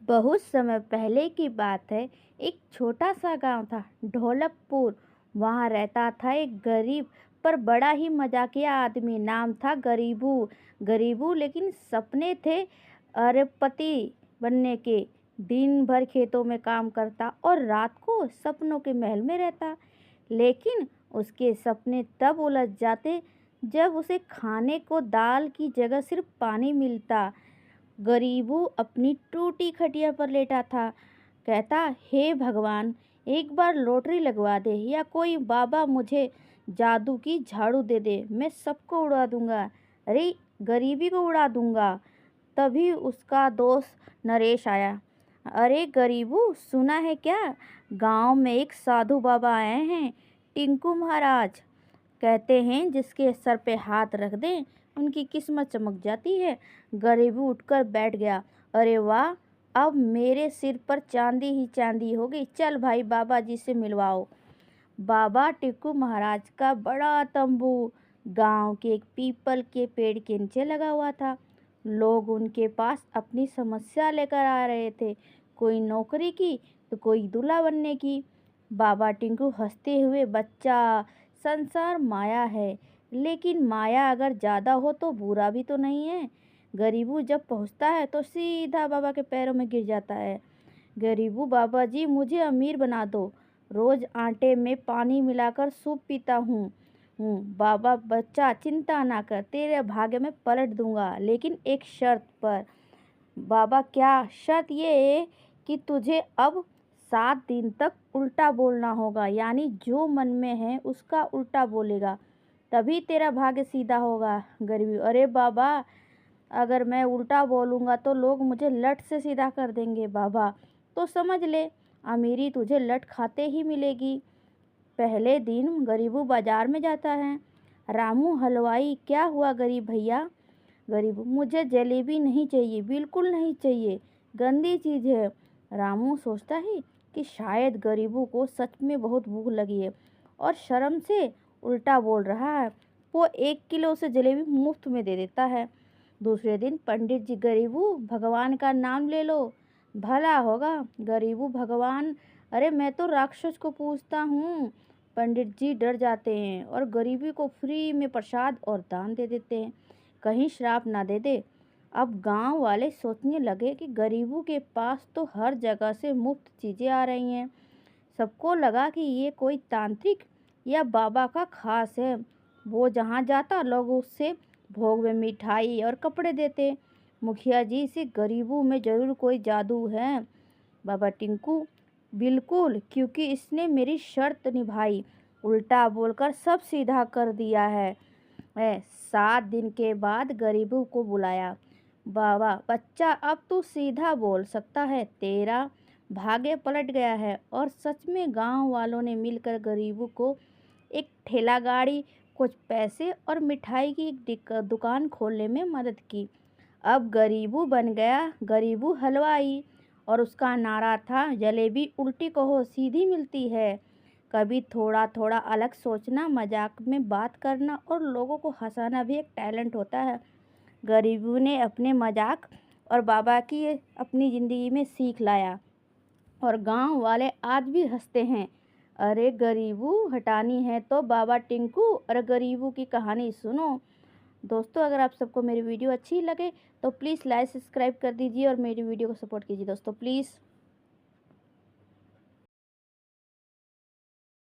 बहुत समय पहले की बात है। एक छोटा सा गांव था, ढोलकपुर। वहाँ रहता था एक गरीब पर बड़ा ही मजाकिया आदमी। नाम था गरीबू। गरीबू लेकिन सपने थे अरबपति बनने के। दिन भर खेतों में काम करता और रात को सपनों के महल में रहता। लेकिन उसके सपने तब उलझ जाते जब उसे खाने को दाल की जगह सिर्फ पानी मिलता। गरीबू अपनी टूटी खटिया पर लेटा था। कहता, हे भगवान, एक बार लॉटरी लगवा दे या कोई बाबा मुझे जादू की झाड़ू दे दे, मैं सबको उड़ा दूंगा। अरे, गरीबी को उड़ा दूंगा। तभी उसका दोस्त नरेश आया। अरे गरीबू, सुना है क्या? गांव में एक साधु बाबा आए हैं, टिंकू महाराज। कहते हैं जिसके सर पे हाथ रख दें उनकी किस्मत चमक जाती है। गरीबू उठकर बैठ गया। अरे वाह, अब मेरे सिर पर चांदी ही चांदी होगी। चल भाई, बाबा जी से मिलवाओ। बाबा टिक्कू महाराज का बड़ा तंबू गांव के एक पीपल के पेड़ के नीचे लगा हुआ था। लोग उनके पास अपनी समस्या लेकर आ रहे थे, कोई नौकरी की तो कोई दूल्हा बनने की। बाबा टिंकू हंसते हुए, बच्चा, संसार माया है, लेकिन माया अगर ज़्यादा हो तो बुरा भी तो नहीं है। गरीबू जब पहुंचता है तो सीधा बाबा के पैरों में गिर जाता है। गरीबू, बाबा जी मुझे अमीर बना दो, रोज आटे में पानी मिलाकर सूप पीता हूँ। बाबा, बच्चा चिंता ना कर, तेरे भाग्य में पलट दूंगा, लेकिन एक शर्त पर। बाबा, क्या शर्त? ये कि तुझे अब 7 दिन तक उल्टा बोलना होगा, यानी जो मन में है उसका उल्टा बोलेगा, तभी तेरा भाग्य सीधा होगा। गरीबी, अरे बाबा, अगर मैं उल्टा बोलूँगा तो लोग मुझे लठ से सीधा कर देंगे। बाबा, तो समझ ले, अमीरी तुझे लठ खाते ही मिलेगी। पहले दिन गरीबू बाजार में जाता है। रामू हलवाई, क्या हुआ गरीब भैया? गरीबू, मुझे जलेबी नहीं चाहिए, बिल्कुल नहीं चाहिए, गंदी चीज़ है। रामू सोचता है कि शायद गरीबू को सच में बहुत भूख लगी है और शर्म से उल्टा बोल रहा है। वो 1 किलो से जलेबी मुफ्त में दे देता है। दूसरे दिन, पंडित जी, गरीबू भगवान का नाम ले लो, भला होगा। गरीबू, भगवान? अरे मैं तो राक्षस को पूछता हूँ। पंडित जी डर जाते हैं और गरीबी को फ्री में प्रसाद और दान दे देते हैं, कहीं श्राप ना दे दे। अब गांव वाले सोचने लगे कि गरीबू के पास तो हर जगह से मुफ्त चीज़ें आ रही हैं। सबको लगा कि ये कोई तांत्रिक या बाबा का खास है। वो जहाँ जाता लोग उससे भोग में मिठाई और कपड़े देते। मुखिया जी, से गरीबों में ज़रूर कोई जादू है। बाबा टिंकू, बिल्कुल, क्योंकि इसने मेरी शर्त निभाई, उल्टा बोलकर सब सीधा कर दिया है। 7 दिन के बाद गरीबों को बुलाया। बाबा, बच्चा, अब तू सीधा बोल सकता है, तेरा भाग्य पलट गया है। और सच में गांव वालों ने मिलकर गरीबों को एक ठेला गाड़ी, कुछ पैसे और मिठाई की एक दुकान खोलने में मदद की। अब गरीबू बन गया गरीबू हलवाई, और उसका नारा था, जलेबी उल्टी कहो सीधी मिलती है। कभी थोड़ा थोड़ा अलग सोचना, मजाक में बात करना और लोगों को हंसाना भी एक टैलेंट होता है। गरीबू ने अपने मजाक और बाबा की अपनी ज़िंदगी में सीख लाया, और गांव वाले आज भी हंसते हैं। अरे गरीबू हटानी है तो बाबा टिंकू और गरीबू की कहानी सुनो। दोस्तों, अगर आप सबको मेरी वीडियो अच्छी लगे तो प्लीज़ लाइक सब्सक्राइब कर दीजिए और मेरी वीडियो को सपोर्ट कीजिए दोस्तों, प्लीज़।